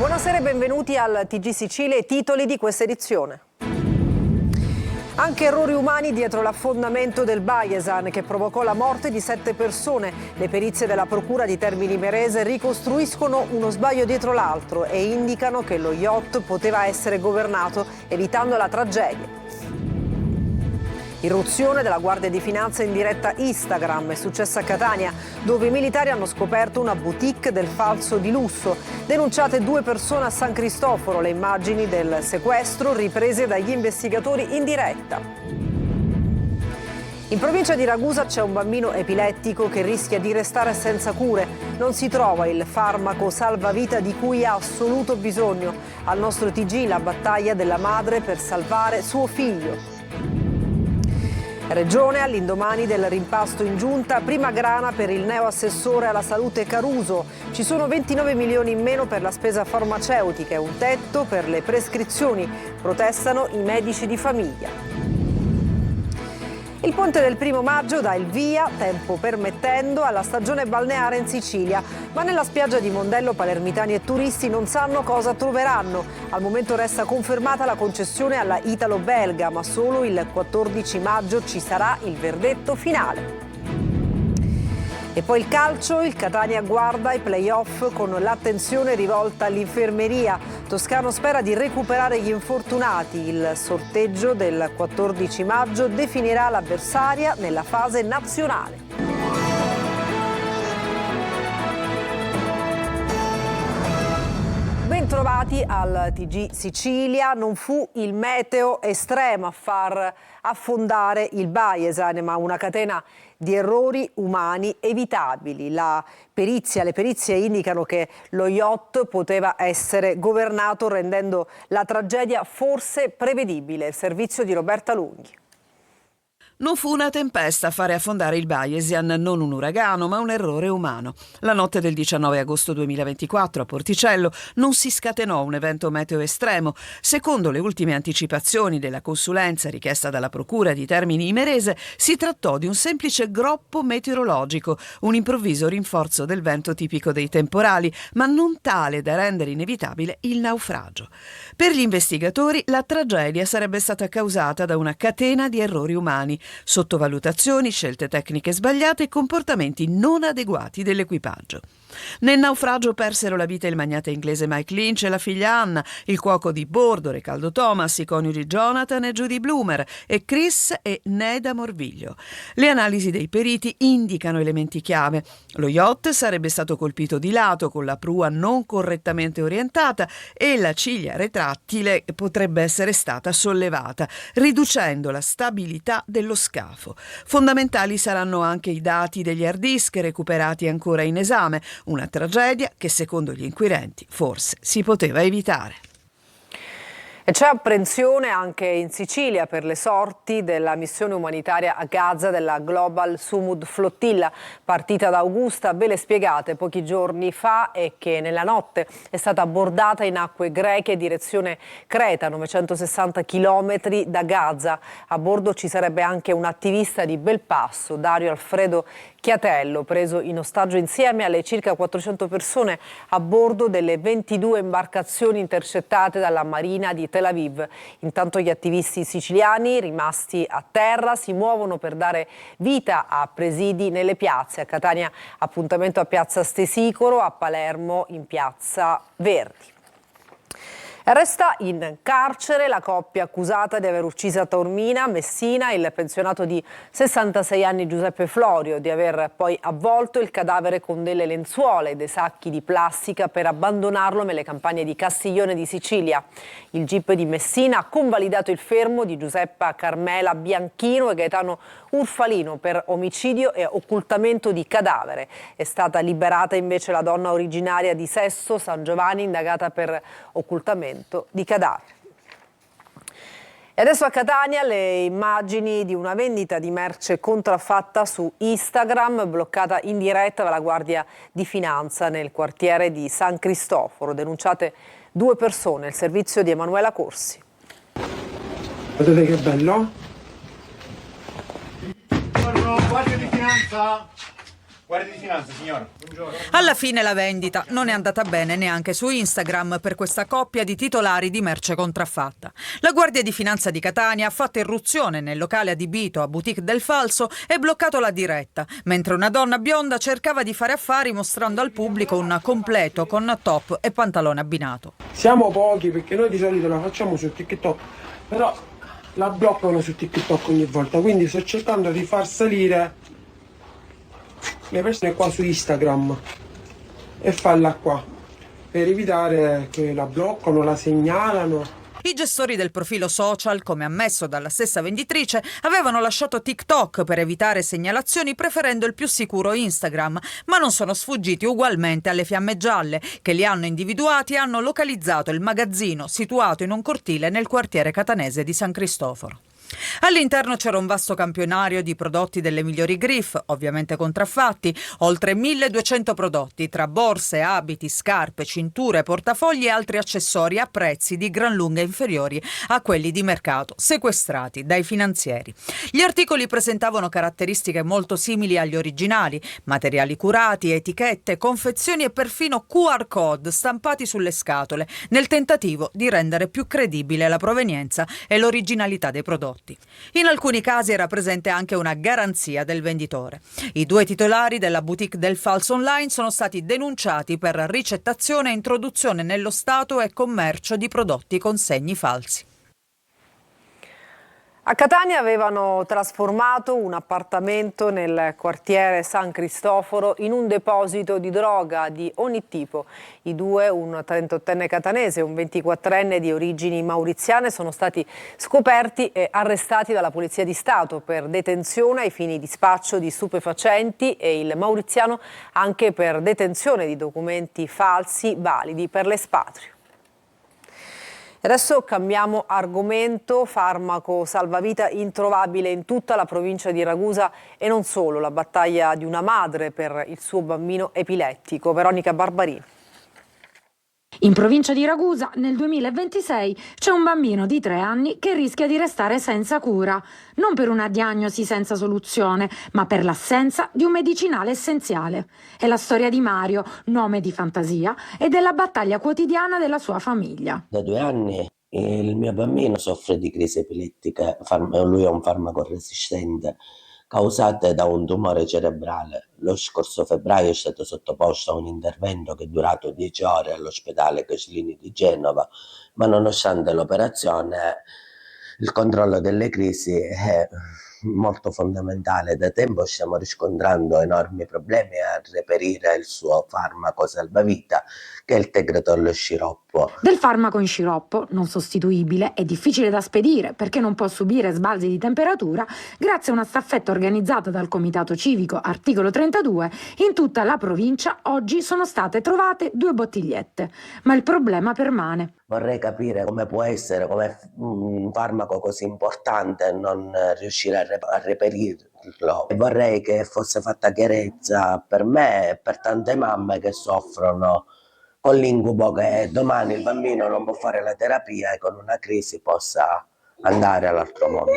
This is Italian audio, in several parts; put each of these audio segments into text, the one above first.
Buonasera e benvenuti al TG Sicilia, i titoli di questa edizione. Anche errori umani dietro l'affondamento del Baiesan che provocò la morte di 7 persone. Le perizie della Procura di Termini Imerese ricostruiscono uno sbaglio dietro l'altro e indicano che lo yacht poteva essere governato evitando la tragedia. Irruzione della Guardia di Finanza in diretta Instagram è successa a Catania, dove i militari hanno scoperto una boutique del falso di lusso. Denunciate 2 persone a San Cristoforo, le immagini del sequestro riprese dagli investigatori in diretta. In provincia di Ragusa c'è un bambino epilettico che rischia di restare senza cure. Non si trova il farmaco salvavita di cui ha assoluto bisogno. Al nostro TG la battaglia della madre per salvare suo figlio. Regione all'indomani del rimpasto in giunta, prima grana per il neoassessore alla salute Caruso. Ci sono 29 milioni in meno per la spesa farmaceutica e un tetto per le prescrizioni. Protestano i medici di famiglia. Il ponte del 1° maggio dà il via, tempo permettendo, alla stagione balneare in Sicilia, ma nella spiaggia di Mondello palermitani e turisti non sanno cosa troveranno. Al momento resta confermata la concessione alla italo-belga, ma solo il 14 maggio ci sarà il verdetto finale. E poi il calcio, il Catania guarda i play-off con l'attenzione rivolta all'infermeria. Toscano spera di recuperare gli infortunati. Il sorteggio del 14 maggio definirà l'avversaria nella fase nazionale. Bentrovati al TG Sicilia. Non fu il meteo estremo a far affondare il Baiesan, ma una catena di errori umani evitabili. Le perizie indicano che lo yacht poteva essere governato rendendo la tragedia forse prevedibile. Il servizio di Roberta Lunghi. Non fu una tempesta a fare affondare il Baiesan, non un uragano, ma un errore umano. La notte del 19 agosto 2024 a Porticello non si scatenò un evento meteo estremo. Secondo le ultime anticipazioni della consulenza richiesta dalla Procura di Termini Imerese, si trattò di un semplice groppo meteorologico, un improvviso rinforzo del vento tipico dei temporali, ma non tale da rendere inevitabile il naufragio. Per gli investigatori la tragedia sarebbe stata causata da una catena di errori umani, sottovalutazioni, scelte tecniche sbagliate e comportamenti non adeguati dell'equipaggio. Nel naufragio persero la vita il magnate inglese Mike Lynch e la figlia Anna, il cuoco di bordo Recaldo Thomas, i coniugi Jonathan e Judy Bloomer e Chris e Neda Morviglio. Le analisi dei periti indicano elementi chiave. Lo yacht sarebbe stato colpito di lato con la prua non correttamente orientata e la ciglia retrattile potrebbe essere stata sollevata, riducendo la stabilità dello scafo. Fondamentali saranno anche i dati degli hard disk recuperati ancora in esame, una tragedia che secondo gli inquirenti forse si poteva evitare. E c'è apprensione anche in Sicilia per le sorti della missione umanitaria a Gaza della Global Sumud Flotilla, partita da Augusta, ve le spiegate pochi giorni fa e che nella notte è stata abbordata in acque greche direzione Creta, 960 km da Gaza. A bordo ci sarebbe anche un attivista di Belpasso, Dario Alfredo Chiatello, preso in ostaggio insieme alle circa 400 persone a bordo delle 22 imbarcazioni intercettate dalla Marina di Tel Aviv. Intanto gli attivisti siciliani rimasti a terra si muovono per dare vita a presidi nelle piazze. A Catania appuntamento a Piazza Stesicoro, a Palermo in Piazza Verdi. Resta in carcere la coppia accusata di aver ucciso a Taormina, Messina, il pensionato di 66 anni Giuseppe Florio, di aver poi avvolto il cadavere con delle lenzuola e dei sacchi di plastica per abbandonarlo nelle campagne di Castiglione di Sicilia. Il GIP di Messina ha convalidato il fermo di Giuseppa Carmela Bianchino e Gaetano Urfalino per omicidio e occultamento di cadavere. È stata liberata invece la donna originaria di Sesto San Giovanni, indagata per occultamento di cadavere. E adesso a Catania le immagini di una vendita di merce contraffatta su Instagram, bloccata in diretta dalla Guardia di Finanza nel quartiere di San Cristoforo. Denunciate 2 persone, il servizio di Emanuela Corsi. Vedete che bello? Buongiorno, Guardia di Finanza. Guardia di Finanza, signora. Buongiorno. Alla fine la vendita non è andata bene neanche su Instagram per questa coppia di titolari di merce contraffatta. La Guardia di Finanza di Catania ha fatto irruzione nel locale adibito a Boutique del Falso e bloccato la diretta, mentre una donna bionda cercava di fare affari mostrando al pubblico un completo con top e pantalone abbinato. Siamo pochi perché noi di solito la facciamo su TikTok, però la bloccano su TikTok ogni volta, quindi sto cercando di far salire le persone qua su Instagram e farla qua per evitare che la bloccano, la segnalano. I gestori del profilo social, come ammesso dalla stessa venditrice, avevano lasciato TikTok per evitare segnalazioni preferendo il più sicuro Instagram, ma non sono sfuggiti ugualmente alle fiamme gialle che li hanno individuati e hanno localizzato il magazzino situato in un cortile nel quartiere catanese di San Cristoforo. All'interno c'era un vasto campionario di prodotti delle migliori Griff, ovviamente contraffatti, oltre 1200 prodotti tra borse, abiti, scarpe, cinture, portafogli e altri accessori a prezzi di gran lunga inferiori a quelli di mercato, sequestrati dai finanzieri. Gli articoli presentavano caratteristiche molto simili agli originali, materiali curati, etichette, confezioni e perfino QR code stampati sulle scatole, nel tentativo di rendere più credibile la provenienza e l'originalità dei prodotti. In alcuni casi era presente anche una garanzia del venditore. I due titolari della boutique del Falso online sono stati denunciati per ricettazione e introduzione nello Stato e commercio di prodotti con segni falsi. A Catania avevano trasformato un appartamento nel quartiere San Cristoforo in un deposito di droga di ogni tipo. I due, un 38enne catanese e un 24enne di origini mauriziane, sono stati scoperti e arrestati dalla Polizia di Stato per detenzione ai fini di spaccio di stupefacenti e il mauriziano anche per detenzione di documenti falsi validi per l'espatrio. Adesso cambiamo argomento, farmaco salvavita introvabile in tutta la provincia di Ragusa e non solo, la battaglia di una madre per il suo bambino epilettico. Veronica Barbarini. In provincia di Ragusa nel 2026 c'è un bambino di 3 anni che rischia di restare senza cura, non per una diagnosi senza soluzione, ma per l'assenza di un medicinale essenziale. È la storia di Mario, nome di fantasia, e della battaglia quotidiana della sua famiglia. Da 2 anni il mio bambino soffre di crisi epilettiche, lui è un farmaco resistente causate da un tumore cerebrale. Lo scorso febbraio è stato sottoposto a un intervento che è durato 10 ore all'ospedale Caslini di Genova, ma nonostante l'operazione il controllo delle crisi è molto fondamentale. Da tempo stiamo riscontrando enormi problemi a reperire il suo farmaco salvavita, che è il Tegretol sciroppo. Del farmaco in sciroppo, non sostituibile e difficile da spedire perché non può subire sbalzi di temperatura, grazie a una staffetta organizzata dal Comitato Civico Articolo 32, in tutta la provincia oggi sono state trovate 2 bottigliette. Ma il problema permane. Vorrei capire come può essere, come un farmaco così importante, non riuscire a reperirlo. E vorrei che fosse fatta chiarezza per me e per tante mamme che soffrono con l'incubo che domani il bambino non può fare la terapia e con una crisi possa andare all'altro mondo.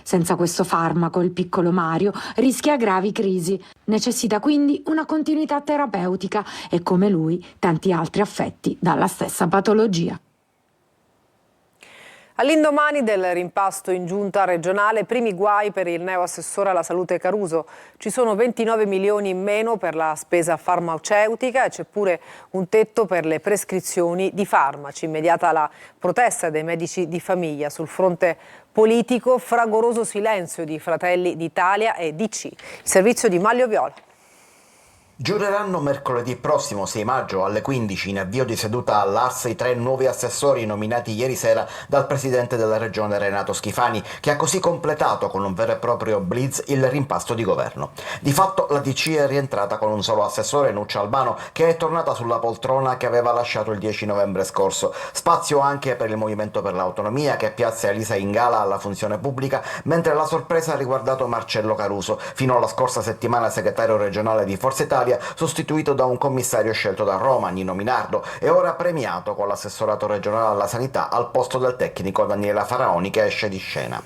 Senza questo farmaco il piccolo Mario rischia gravi crisi. Necessita quindi una continuità terapeutica e, come lui, tanti altri affetti dalla stessa patologia. All'indomani del rimpasto in giunta regionale, primi guai per il neoassessore alla salute Caruso. Ci sono 29 milioni in meno per la spesa farmaceutica e c'è pure un tetto per le prescrizioni di farmaci. Immediata la protesta dei medici di famiglia. Sul fronte politico, fragoroso silenzio di Fratelli d'Italia e DC. Il servizio di Maglio Viola. Giureranno mercoledì prossimo 6 maggio alle 15 in avvio di seduta all'Ars i 3 nuovi assessori nominati ieri sera dal presidente della regione Renato Schifani, che ha così completato con un vero e proprio blitz il rimpasto di governo. Di fatto la DC è rientrata con un solo assessore, Nuccia Albano, che è tornata sulla poltrona che aveva lasciato il 10 novembre scorso. Spazio anche per il Movimento per l'Autonomia, che piazza Elisa Ingala alla funzione pubblica, mentre la sorpresa ha riguardato Marcello Caruso, fino alla scorsa settimana segretario regionale di Forza Italia, Italia, sostituito da un commissario scelto da Roma, Nino Minardo, e ora premiato con l'assessorato regionale alla sanità al posto del tecnico Daniela Faraoni, che esce di scena.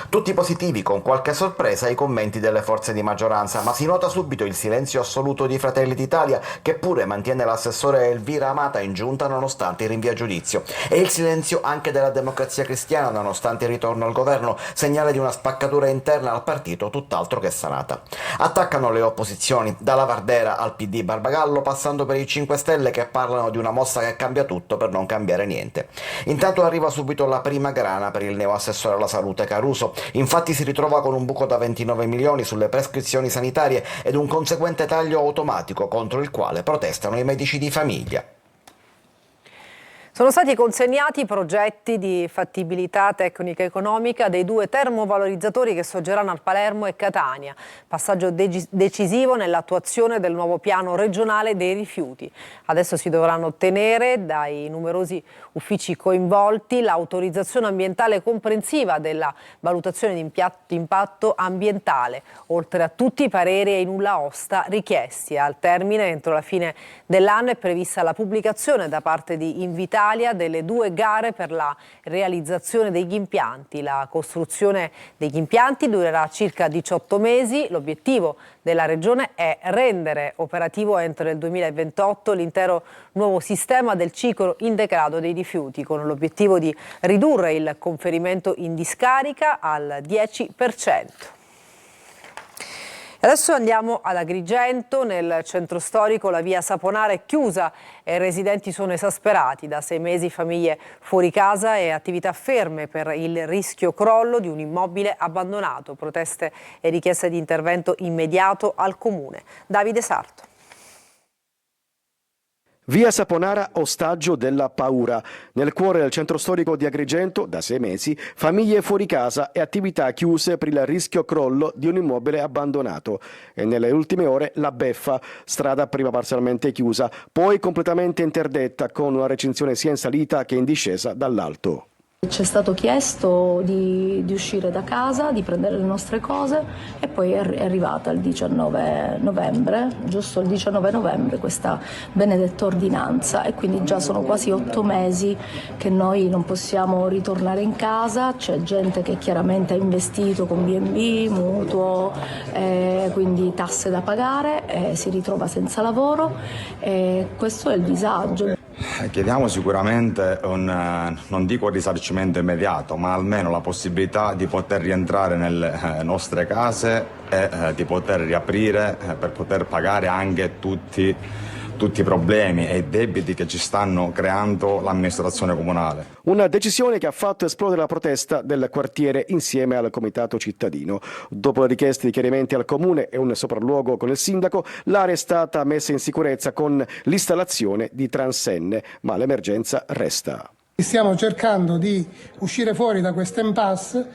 Tutti positivi, con qualche sorpresa, i commenti delle forze di maggioranza, ma si nota subito il silenzio assoluto di Fratelli d'Italia, che pure mantiene l'assessore Elvira Amata in giunta nonostante il rinvio a giudizio, e il silenzio anche della Democrazia Cristiana nonostante il ritorno al governo, segnale di una spaccatura interna al partito tutt'altro che sanata. Attaccano le opposizioni, dalla Vardera al PD Barbagallo, passando per i 5 Stelle, che parlano di una mossa che cambia tutto per non cambiare niente. Intanto arriva subito la prima grana per il neoassessore alla salute Caruso. Infatti si ritrova con un buco da 29 milioni sulle prescrizioni sanitarie ed un conseguente taglio automatico contro il quale protestano i medici di famiglia. Sono stati consegnati i progetti di fattibilità tecnica e economica dei 2 termovalorizzatori che sorgeranno a Palermo e Catania, passaggio decisivo nell'attuazione del nuovo piano regionale dei rifiuti. Adesso si dovranno ottenere dai numerosi uffici coinvolti l'autorizzazione ambientale comprensiva della valutazione di impatto ambientale, oltre a tutti i pareri e i nulla osta richiesti. Al termine, entro la fine dell'anno, è prevista la pubblicazione da parte di Invitalia delle 2 gare per la realizzazione degli impianti. La costruzione degli impianti durerà circa 18 mesi. L'obiettivo della Regione è rendere operativo entro il 2028 l'intero nuovo sistema del ciclo integrato dei rifiuti, con l'obiettivo di ridurre il conferimento in discarica al 10%. Adesso andiamo ad Agrigento. Nel centro storico la via Saponara è chiusa e i residenti sono esasperati. Da 6 mesi famiglie fuori casa e attività ferme per il rischio crollo di un immobile abbandonato. Proteste e richieste di intervento immediato al comune. Davide Sarto. Via Saponara, ostaggio della paura. Nel cuore del centro storico di Agrigento, da 6 mesi, famiglie fuori casa e attività chiuse per il rischio crollo di un immobile abbandonato. E nelle ultime ore la beffa, strada prima parzialmente chiusa, poi completamente interdetta, con una recinzione sia in salita che in discesa dall'alto. Ci è stato chiesto di uscire da casa, di prendere le nostre cose, e poi è arrivata il 19 novembre, giusto il 19 novembre, questa benedetta ordinanza, e quindi già sono quasi 8 mesi che noi non possiamo ritornare in casa. C'è gente che chiaramente ha investito con B&B, mutuo, quindi tasse da pagare, si ritrova senza lavoro, e questo è il disagio. Chiediamo sicuramente non dico un risarcimento immediato, ma almeno la possibilità di poter rientrare nelle nostre case e di poter riaprire per poter pagare anche tutti i problemi e i debiti che ci stanno creando l'amministrazione comunale. Una decisione che ha fatto esplodere la protesta del quartiere insieme al comitato cittadino. Dopo le richieste di chiarimenti al comune e un sopralluogo con il sindaco, l'area è stata messa in sicurezza con l'installazione di transenne, ma l'emergenza resta. Stiamo cercando di uscire fuori da questa impasse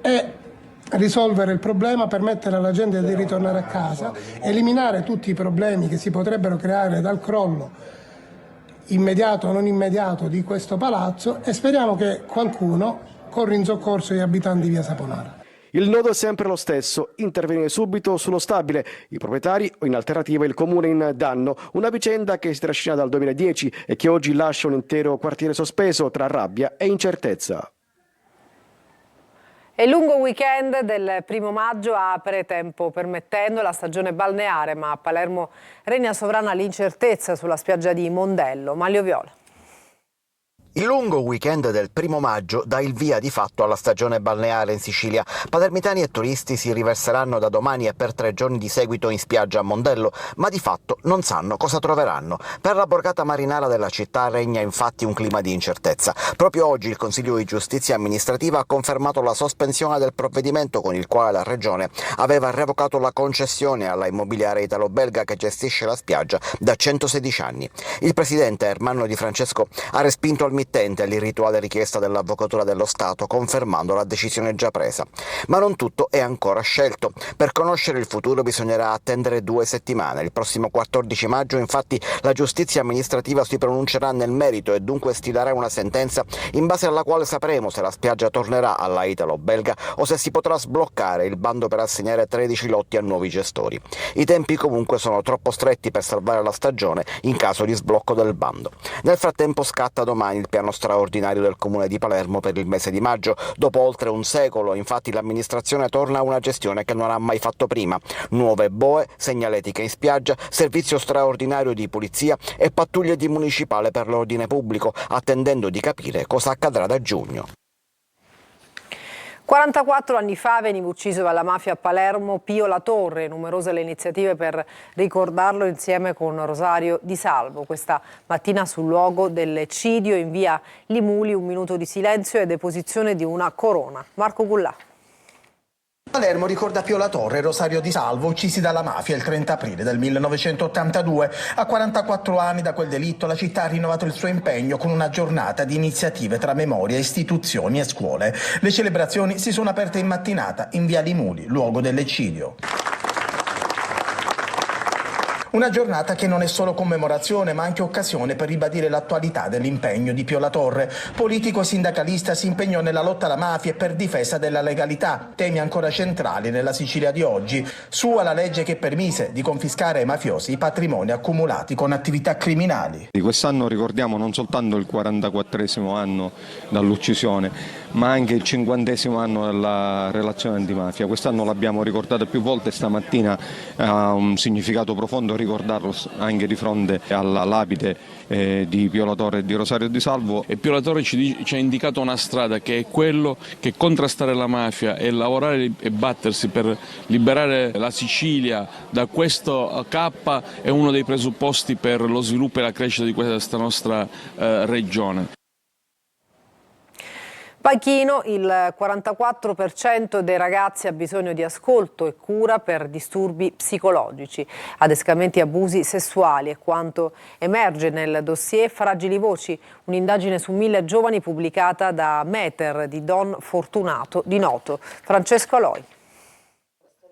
e risolvere il problema, permettere alla gente di ritornare a casa, eliminare tutti i problemi che si potrebbero creare dal crollo immediato o non immediato di questo palazzo, e speriamo che qualcuno corra in soccorso agli abitanti di via Saponara. Il nodo è sempre lo stesso, intervenire subito sullo stabile, i proprietari o in alternativa il comune in danno, una vicenda che si trascina dal 2010 e che oggi lascia un intero quartiere sospeso tra rabbia e incertezza. E il lungo weekend del 1° maggio apre, tempo permettendo, la stagione balneare, ma a Palermo regna sovrana l'incertezza sulla spiaggia di Mondello. Manlio Viola. Il lungo weekend del 1° maggio dà il via di fatto alla stagione balneare in Sicilia. Palermitani e turisti si riverseranno da domani e per 3 giorni di seguito in spiaggia a Mondello, ma di fatto non sanno cosa troveranno. Per la borgata marinara della città regna infatti un clima di incertezza. Proprio oggi il Consiglio di Giustizia Amministrativa ha confermato la sospensione del provvedimento con il quale la Regione aveva revocato la concessione alla immobiliare italo-belga che gestisce la spiaggia da 116 anni. Il presidente Ermanno Di Francesco ha respinto al committente all'irrituale richiesta dell'Avvocatura dello Stato, confermando la decisione già presa. Ma non tutto è ancora scelto. Per conoscere il futuro bisognerà attendere 2 settimane. Il prossimo 14 maggio, infatti, la giustizia amministrativa si pronuncerà nel merito e dunque stilerà una sentenza in base alla quale sapremo se la spiaggia tornerà alla italo-belga o se si potrà sbloccare il bando per assegnare 13 lotti a nuovi gestori. I tempi comunque sono troppo stretti per salvare la stagione in caso di sblocco del bando. Nel frattempo scatta domani il piano straordinario del Comune di Palermo per il mese di maggio. Dopo oltre un secolo, infatti, l'amministrazione torna a una gestione che non ha mai fatto prima. Nuove boe, segnaletica in spiaggia, servizio straordinario di pulizia e pattuglie di municipale per l'ordine pubblico, attendendo di capire cosa accadrà da giugno. 44 anni fa veniva ucciso dalla mafia a Palermo Pio La Torre, numerose le iniziative per ricordarlo insieme con Rosario Di Salvo. Questa mattina sul luogo dell'eccidio in via Limuli un minuto di silenzio e deposizione di una corona. Marco Gullà. Palermo ricorda Pio La Torre e Rosario Di Salvo, uccisi dalla mafia il 30 aprile del 1982. A 44 anni da quel delitto la città ha rinnovato il suo impegno con una giornata di iniziative tra memoria, istituzioni e scuole. Le celebrazioni si sono aperte in mattinata in via Limuli, luogo dell'eccidio. Una giornata che non è solo commemorazione ma anche occasione per ribadire l'attualità dell'impegno di Pio La Torre. Politico e sindacalista si impegnò nella lotta alla mafia e per difesa della legalità, temi ancora centrali nella Sicilia di oggi. Sua la legge che permise di confiscare ai mafiosi i patrimoni accumulati con attività criminali. Di quest'anno ricordiamo non soltanto il 44esimo anno dall'uccisione, ma anche il 50esimo anno della relazione antimafia. Quest'anno l'abbiamo ricordato più volte, stamattina ha un significato profondo ricordarlo anche di fronte alla lapide di Pio La Torre e di Rosario Di Salvo. E Pio La Torre ci ha indicato una strada che è quello che contrastare la mafia e lavorare e battersi per liberare la Sicilia da questo K è uno dei presupposti per lo sviluppo e la crescita di questa nostra regione. Pachino, il 44% dei ragazzi ha bisogno di ascolto e cura per disturbi psicologici, adescamenti e abusi sessuali e quanto emerge nel dossier Fragili Voci, un'indagine su 1000 giovani pubblicata da Meter di Don Fortunato di Noto. Francesco Aloi.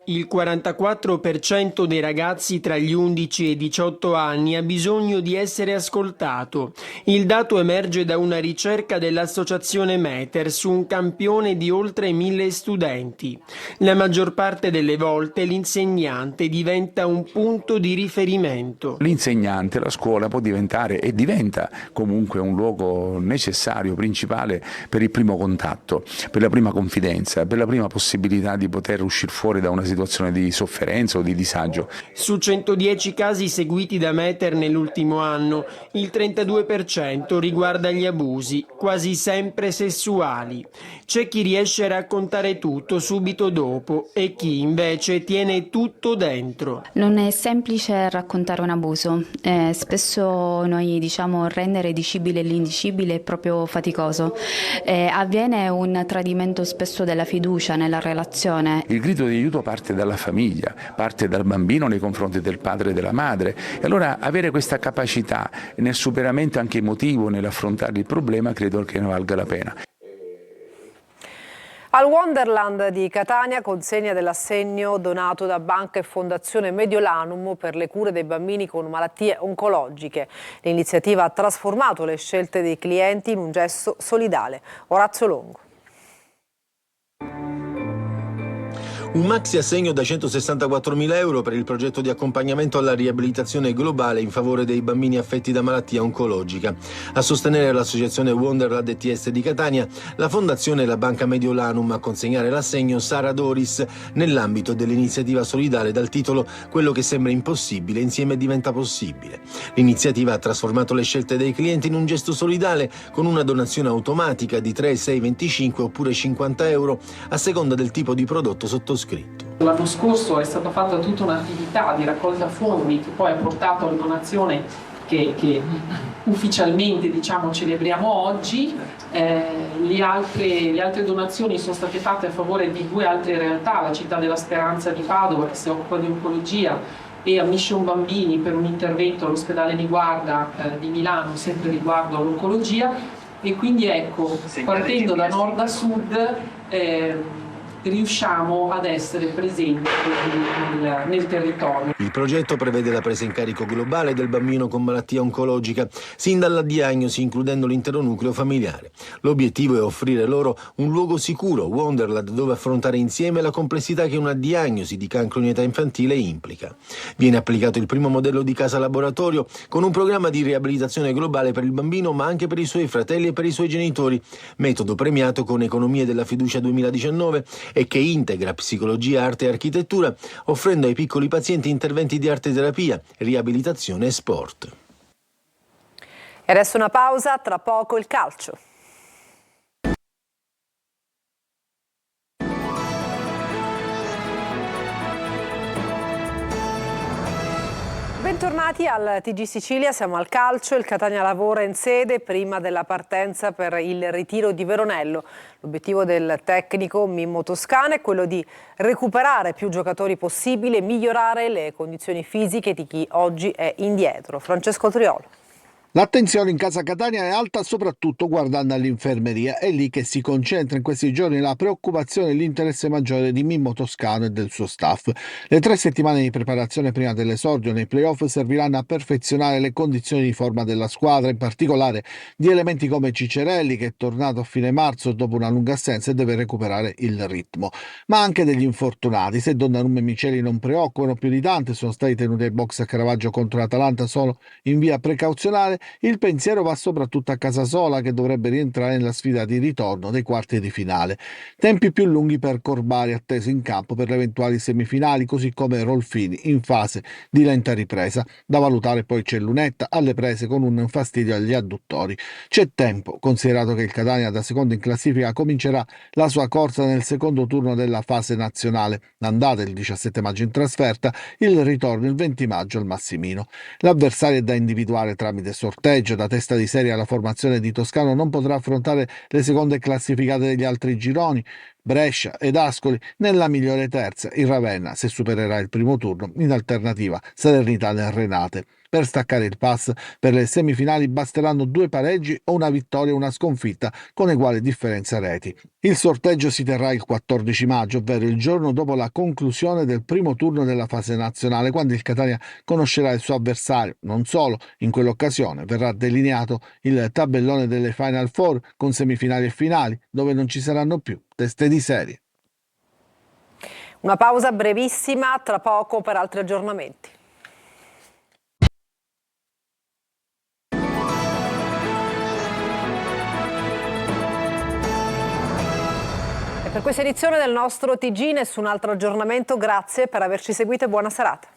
Il 44% dei ragazzi tra gli 11 e i 18 anni ha bisogno di essere ascoltato. Il dato emerge da una ricerca dell'associazione Meter su un campione di oltre 1000 studenti. La maggior parte delle volte l'insegnante diventa un punto di riferimento. L'insegnante, la scuola può diventare e diventa comunque un luogo necessario, principale per il primo contatto, per la prima confidenza, per la prima possibilità di poter uscire fuori da una situazione di sofferenza o di disagio. Su 110 casi seguiti da Meter nell'ultimo anno, il 32% riguarda gli abusi, quasi sempre sessuali. C'è chi riesce a raccontare tutto subito dopo e chi invece tiene tutto dentro. Non è semplice raccontare un abuso, spesso noi diciamo rendere dicibile l'indicibile è proprio faticoso. Avviene un tradimento spesso della fiducia nella relazione. Il grido di aiuto parte dalla famiglia, parte dal bambino nei confronti del padre e della madre, e allora avere questa capacità nel superamento anche emotivo, nell'affrontare il problema, credo che ne valga la pena. Al Wonderland di Catania consegna dell'assegno donato da Banca e Fondazione Mediolanum per le cure dei bambini con malattie oncologiche. L'iniziativa ha trasformato le scelte dei clienti in un gesto solidale. Orazio Longo. Un maxi assegno da 164.000 euro per il progetto di accompagnamento alla riabilitazione globale in favore dei bambini affetti da malattia oncologica. A sostenere l'associazione Wonderland ETS di Catania, la Fondazione e la Banca Mediolanum. A consegnare l'assegno Sara Doris nell'ambito dell'iniziativa solidale dal titolo Quello che sembra impossibile insieme diventa possibile. L'iniziativa ha trasformato le scelte dei clienti in un gesto solidale con una donazione automatica di 3, 6, 25 oppure 50 euro a seconda del tipo di prodotto sottoscritto. L'anno scorso è stata fatta tutta un'attività di raccolta fondi che poi ha portato alla donazione che ufficialmente celebriamo oggi. Le altre donazioni sono state fatte a favore di 2 altre realtà, la Città della Speranza di Padova che si occupa di oncologia e a Mission Bambini per un intervento all'ospedale Niguarda di Milano sempre riguardo all'oncologia. e quindi ecco, partendo da nord a sud riusciamo ad essere presenti nel territorio. Il progetto prevede la presa in carico globale del bambino con malattia oncologica, sin dalla diagnosi, includendo l'intero nucleo familiare. L'obiettivo è offrire loro un luogo sicuro, Wonderland, dove affrontare insieme la complessità che una diagnosi di cancro in età infantile implica. Viene applicato il primo modello di casa laboratorio con un programma di riabilitazione globale per il bambino, ma anche per i suoi fratelli e per i suoi genitori, metodo premiato con Economie della Fiducia 2019 e che integra psicologia, arte e architettura, offrendo ai piccoli pazienti interventi di arte-terapia, riabilitazione e sport. E adesso una pausa, tra poco il calcio. Bentornati al TG Sicilia, siamo al calcio, il Catania lavora in sede prima della partenza per il ritiro di Veronello. L'obiettivo del tecnico Mimmo Toscana è quello di recuperare più giocatori possibile e migliorare le condizioni fisiche di chi oggi è indietro. Francesco Triolo. L'attenzione in casa Catania è alta soprattutto guardando all'infermeria, è lì che si concentra in questi giorni la preoccupazione e l'interesse maggiore di Mimmo Toscano e del suo staff. Le 3 settimane di preparazione prima dell'esordio nei playoff serviranno a perfezionare le condizioni di forma della squadra, in particolare di elementi come Cicerelli, che è tornato a fine marzo dopo una lunga assenza e deve recuperare il ritmo, ma anche degli infortunati. Se Donnarumma e Miceli non preoccupano più di tanto, sono stati tenuti ai box a Caravaggio contro l'Atalanta solo in via precauzionale. Il pensiero va soprattutto a Casasola, che dovrebbe rientrare nella sfida di ritorno dei quarti di finale. Tempi più lunghi per Corbari, atteso in campo per le eventuali semifinali, così come Rolfini in fase di lenta ripresa. Da valutare poi c'è Lunetta alle prese con un fastidio agli adduttori. C'è tempo, considerato che il Catania da secondo in classifica comincerà la sua corsa nel secondo turno della fase nazionale. L'andata il 17 maggio in trasferta, il ritorno il 20 maggio al Massimino. L'avversario è da individuare tramite sorteggio. Da testa di serie la formazione di Toscano non potrà affrontare le seconde classificate degli altri gironi, Brescia ed Ascoli. Nella migliore terza il Ravenna, se supererà il primo turno, in alternativa Salernitana e Renate. Per staccare il pass per le semifinali basteranno 2 pareggi o una vittoria e una sconfitta con uguale differenza reti. Il sorteggio si terrà il 14 maggio, ovvero il giorno dopo la conclusione del primo turno della fase nazionale, quando il Catania conoscerà il suo avversario. Non solo, in quell'occasione verrà delineato il tabellone delle Final Four con semifinali e finali, dove non ci saranno più teste di serie. Una pausa brevissima, tra poco per altri aggiornamenti. Per questa edizione del nostro TG nessun altro aggiornamento, grazie per averci seguito e buona serata.